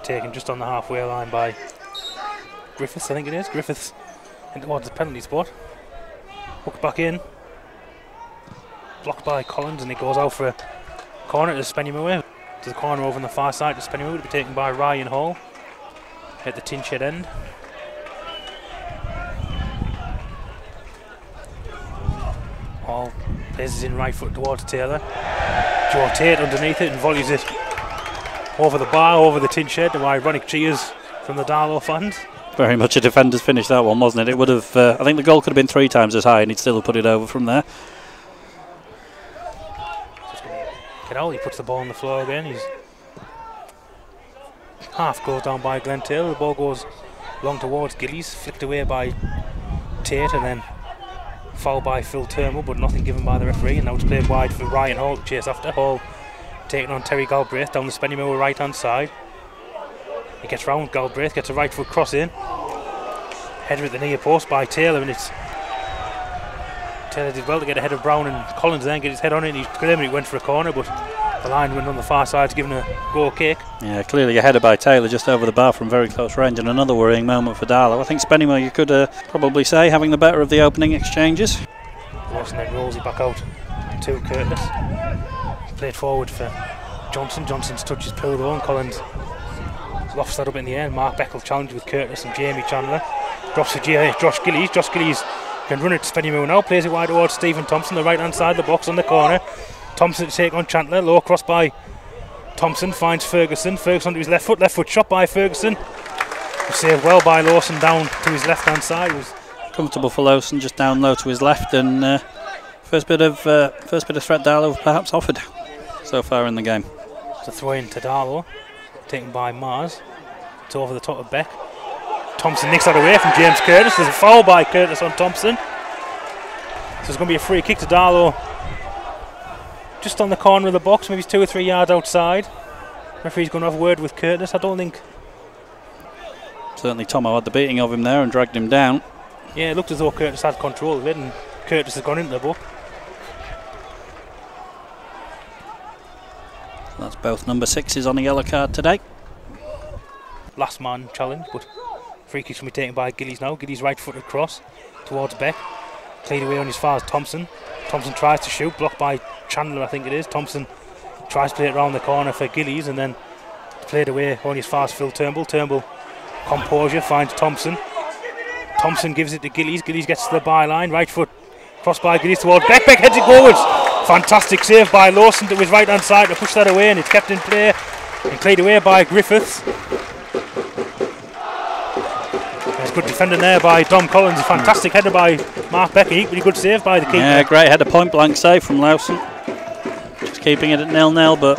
taken just on the halfway line by Griffiths, I think it is. Griffiths in towards the penalty spot. Hooked back in. Blocked by Collins, and it goes out for a corner to Spennymoor. To the corner over on the far side to Spennymoor, to be taken by Ryan Hall at the tin shed end. Hall places in right foot towards Taylor. Joe Tate underneath it and volleys it over the bar, over the tin shed, to ironic cheers from the Darlow fans. Very much a defender's finish, that one, wasn't it? It would have, I think the goal could have been 3 times as high and he'd still have put it over from there. He puts the ball on the floor again. He's half goes down by Glenn Taylor. The ball goes long towards Gillies, flicked away by Tate, and then foul by Phil Turnbull, but nothing given by the referee. And now it's played wide for Ryan Hall to chase after. Hall taking on Terry Galbraith down the Spennymoor right hand side. He gets round, Galbraith gets a right foot cross in. Header at the near post by Taylor, and it's Taylor did well to get ahead of Brown, and Collins then get his head on it. He's claiming he went for a corner, but the line went on the far side, given a goal kick. Yeah, clearly a header by Taylor just over the bar from very close range, and another worrying moment for Darlow. I think Spennymoor, you could probably say, having the better of the opening exchanges. Lawson then rolls it back out to Curtis. Played forward for Johnson. Johnson's touch is pulled on. Collins lofts that up in the air. Mark Beckel challenged with Curtis and Jamie Chandler. Drops to Josh Gillies. Josh Gillies can run it to Spennymoor now. Plays it wide towards Stephen Thompson, the right hand side of the box on the corner. Thompson to take on Chandler. Low cross by Thompson. Finds Ferguson. Ferguson to his left foot. Left foot shot by Ferguson. Saved well by Lawson down to his left hand side. It was comfortable for Lawson, just down low to his left, and first bit of threat Darlow perhaps offered so far in the game. It's a throw in to Darlow, taken by Mars. It's over the top of Beck. Thompson nicks that away from James Curtis. There's a foul by Curtis on Thompson. So there's going to be a free kick to Darlow just on the corner of the box, maybe 2 or 3 yards outside. Referee's going to have a word with Curtis. I don't think. Certainly Tomo had the beating of him there and dragged him down. Yeah, it looked as though Curtis had control of it, and Curtis has gone into the book. That's both number 6s on a yellow card today. Last man challenge, but free kick's going to be taken by Gillies now. Gillies right footed cross towards Beck. Played away on as far as Thompson. Thompson tries to shoot, blocked by Chandler, I think it is. Thompson tries to play it around the corner for Gillies, and then played away only as far as Phil Turnbull. Turnbull, composure, finds Thompson. Thompson gives it to Gillies. Gillies gets to the byline. Right foot cross by Gillies towards Beck. Beck heads it forwards. Fantastic save by Lawson to his right hand side to push that away, and it's kept in play and played away by Griffiths. There's good defending there by Dom Collins. A fantastic header by Mark Beck. Equally good save by the keeper. Yeah, great header, point blank save from Lawson. Just keeping it at 0-0, but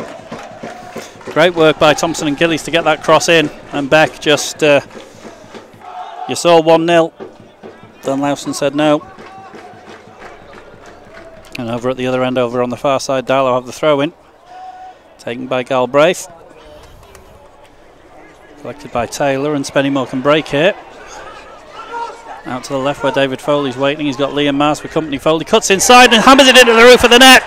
great work by Thompson and Gillies to get that cross in. And Beck just, you saw 1-0. Then Lawson said no. And over at the other end, over on the far side, Darlow have the throw in. Taken by Galbraith. Collected by Taylor, and Spennymoor can break here. Out to the left where David Foley's waiting. He's got Liam Mars for company. Foley cuts inside and hammers it into the roof of the net.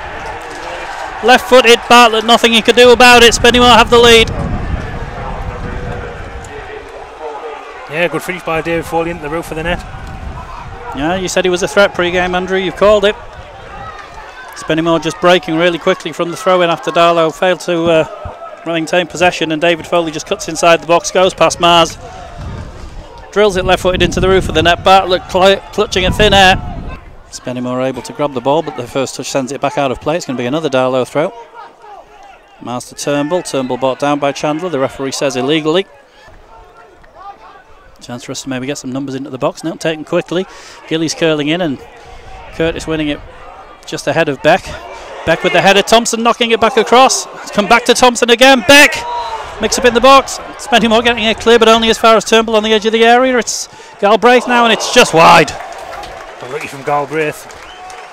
Left footed, Bartlett, nothing he could do about it. Spennymoor have the lead. Yeah, good finish by David Foley into the roof of the net. Yeah, you said he was a threat pre-game, Andrew. You've called it. Spennymoor just breaking really quickly from the throw-in after Darlow failed to maintain possession, and David Foley just cuts inside the box, goes past Mars, drills it left-footed into the roof of the net. Bartlett clutching at thin air. Spennymoor able to grab the ball, but the first touch sends it back out of play. It's going to be another Darlow throw. Mars to Turnbull. Turnbull brought down by Chandler. The referee says illegally. Chance for us to maybe get some numbers into the box now. Taken quickly. Gillies curling in, and Curtis winning it just ahead of Beck. Beck with the header. Thompson knocking it back across. It's come back to Thompson again. Beck mix up in the box. Spennymoor getting it clear, but only as far as Turnbull on the edge of the area. It's Galbraith now, and it's just wide. Lucky from Galbraith.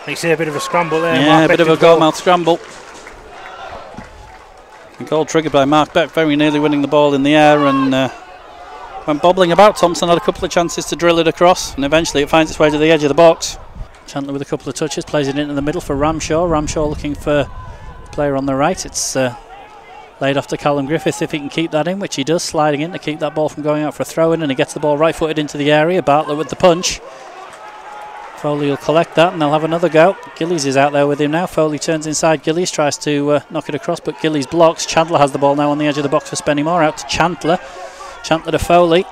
You see a bit of a scramble there. Yeah, a bit of a goal-mouth scramble. A goal triggered by Mark Beck, very nearly winning the ball in the air, and went bobbling about. Thompson had a couple of chances to drill it across, and eventually it finds its way to the edge of the box. Chandler with a couple of touches, plays it into the middle for Ramshaw. Ramshaw looking for a player on the right. It's Laid off to Callum Griffiths if he can keep that in, which he does, sliding in to keep that ball from going out for a throw-in, and he gets the ball right-footed into the area. Bartlett with the punch. Foley will collect that and they'll have another go. Gillies is out there with him now. Foley turns inside Gillies, tries to knock it across, but Gillies blocks. Chandler has the ball now on the edge of the box for Spennymoor. Out to Chandler. Chandler to Foley.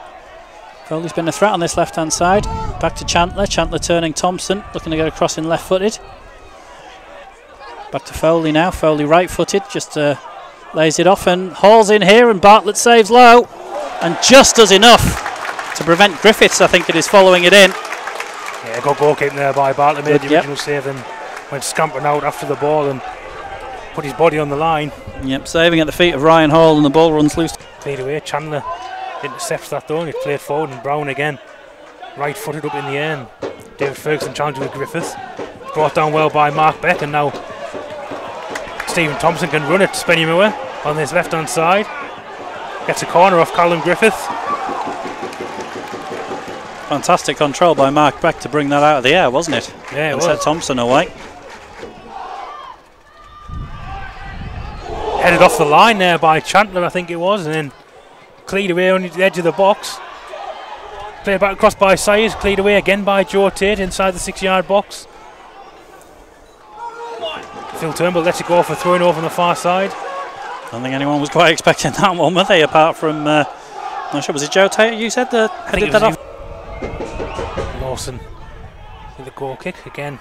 Foley's been a threat on this left-hand side. Back to Chandler. Chandler turning Thompson, looking to get across in left-footed. Back to Foley now. Foley right-footed, just lays it off and hauls in here, and Bartlett saves low and just does enough to prevent Griffiths, I think it is, following it in. Yeah, good goalkeeping there by Bartlett, made the original save and went scampering out after the ball and put his body on the line. Yep, saving at the feet of Ryan Hall, and the ball runs loose. Played away, Chandler intercepts that though, and it played forward, and Brown again, right-footed up in the air. David Ferguson challenging with Griffiths. Brought down well by Mark Beck, and now Stephen Thompson can run it to Spennymoor on his left-hand side. Gets a corner off Callum Griffiths. Fantastic control by Mark Beck to bring that out of the air, wasn't it? Yeah, it was. Set Thompson away. Headed off the line there by Chandler, I think it was, and then cleared away on the edge of the box. Played back across by Sayers, cleared away again by Joe Tate inside the 6-yard box. Phil Turnbull lets it go for throwing over on the far side. I don't think anyone was quite expecting that one, were they? Apart from, not sure, was it Joe Tate you said that headed that off? Lawson with the goal kick again.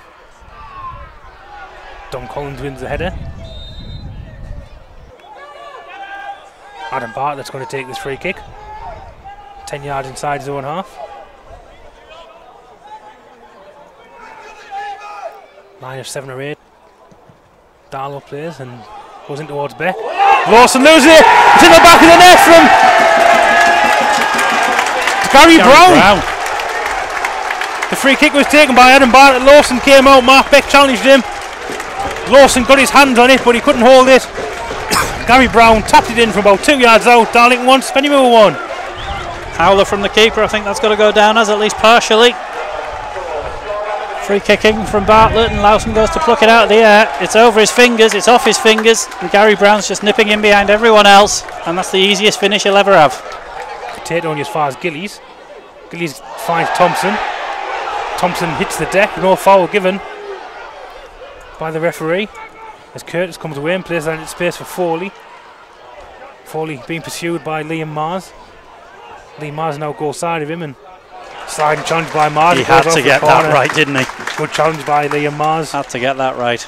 Don Collins wins the header. Adam Bartlett's going to take this free kick. 10 yards inside his own half. Line of 7 or 8. Darlow plays and goes in towards Beck. Lawson loses it. It's in the back of the net from Gary Brown. The free kick was taken by Adam Bartlett. Lawson came out. Mark Beck challenged him. Lawson got his hands on it, but he couldn't hold it. Gary Brown tapped it in from about 2 yards out. Darlington 1, Spennymoor 1. Howler from the keeper. I think that's got to go down as at least partially. Free kicking from Bartlett, and Lawson goes to pluck it out of the air. It's over his fingers, it's off his fingers, and Gary Brown's just nipping in behind everyone else, and that's the easiest finish he'll ever have. Tate only as far as Gillies. Gillies finds Thompson. Thompson hits the deck, no foul given by the referee. As Curtis comes away and plays that into space for Foley. Foley being pursued by Liam Mars. Liam Mars now goes side of him and sliding challenge by Mars. He had to get that right, didn't he? Good challenge by Liam Mars. Had to get that right.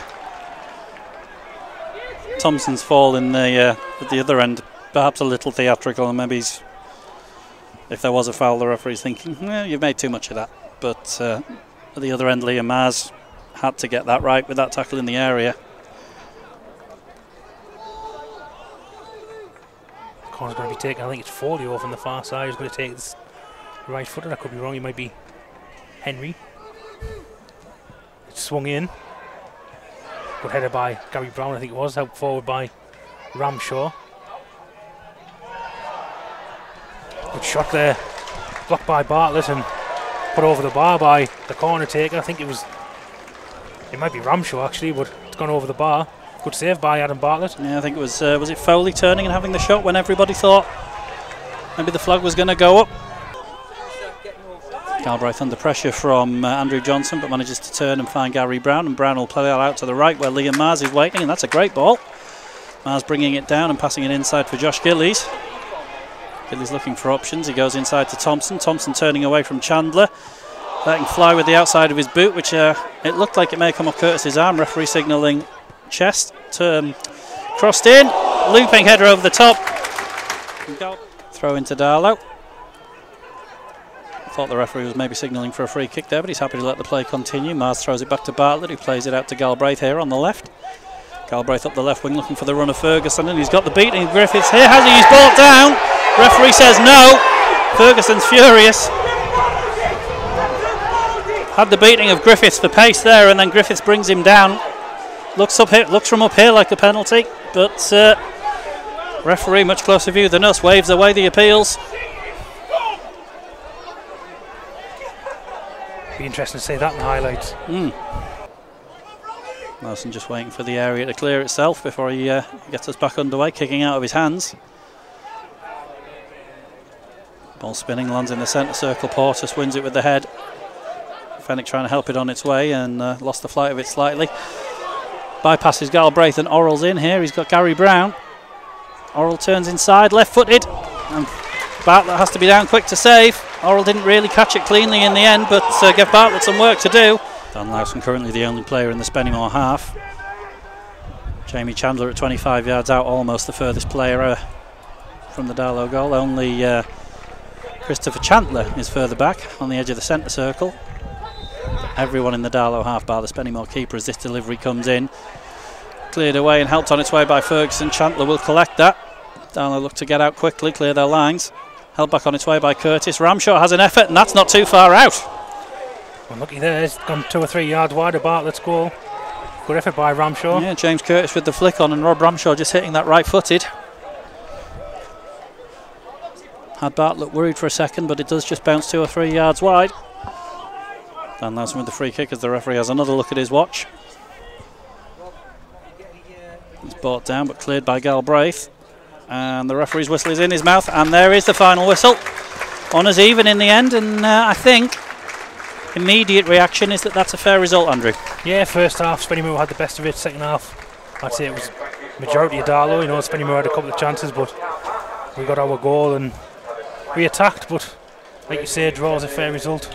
Thompson's fall in the at the other end, perhaps a little theatrical, and maybe if there was a foul, the referee's thinking, you've made too much of that. But at the other end, Liam Mars had to get that right with that tackle in the area. Corner's going to be taken. I think it's Foley over on the far side. He's going to take this right footer. I could be wrong. He might be Henry. It's swung in. Good header by Gary Brown, I think it was. Helped forward by Ramshaw. Good shot there. Blocked by Bartlett and put over the bar by the corner taker. I think it might be Ramshaw actually, but it's gone over the bar. Good save by Adam Bartlett. Yeah, I think it was it Foley turning and having the shot when everybody thought maybe the flag was going to go up. Galbraith under pressure from Andrew Johnson, but manages to turn and find Gary Brown, and Brown will play that out to the right where Liam Mars is waiting, and that's a great ball. Mars bringing it down and passing it inside for Josh Gillies. Gillies looking for options. He goes inside to Thompson. Thompson turning away from Chandler. Letting fly with the outside of his boot, which it looked like it may come off Curtis's arm. Referee signalling chest. Crossed in. Looping header over the top. Throw into Darlow. I thought the referee was maybe signalling for a free kick there, but he's happy to let the play continue. Mars throws it back to Bartlett, who plays it out to Galbraith here on the left. Galbraith up the left wing looking for the run of Ferguson, and he's got the beating of Griffiths here. Has he? He's brought down. Referee says no. Ferguson's furious. Had the beating of Griffiths for pace there, and then Griffiths brings him down. Looks up here, looks from up here like a penalty, but referee, much closer view than us, waves away the appeals. Be interesting to see that in the highlights. Lawson just waiting for the area to clear itself before he gets us back underway, kicking out of his hands. Ball spinning, lands in the centre circle. Portis wins it with the head. Fenwick trying to help it on its way and lost the flight of it slightly. Bypasses Galbraith and Orrell's in here. He's got Gary Brown. Orrell turns inside, left-footed. And Bartlett has to be down quick to save. Orrell didn't really catch it cleanly in the end, but give Bartlett some work to do. Dan Lowson currently the only player in the Spennymoor half. Jamie Chandler at 25 yards out, almost the furthest player from the Darlow goal. Only Christopher Chandler is further back on the edge of the centre circle. Everyone in the Darlow half bar the Spennymoor keeper as this delivery comes in. Cleared away and helped on its way by Ferguson. Chandler will collect that. Darlow look to get out quickly, clear their lines. Held back on its way by Curtis. Ramshaw has an effort and that's not too far out. Well, looky there, it's gone 2 or 3 yards wide of Bartlett's goal. Good effort by Ramshaw. Yeah, James Curtis with the flick on and Rob Ramshaw just hitting that right-footed. Had Bartlett worried for a second, but it does just bounce 2 or 3 yards wide. Dan Lowson with the free kick as the referee has another look at his watch. It's brought down but cleared by Galbraith. And the referee's whistle is in his mouth, and there is the final whistle. Honours even in the end, and I think immediate reaction is that that's a fair result, Andrew. Yeah, first half Spennymoor had the best of it. Second half, I'd say it was majority of Darlow. You know, Spennymoor had a couple of chances, but we got our goal and we attacked. But like you say, draw is a fair result.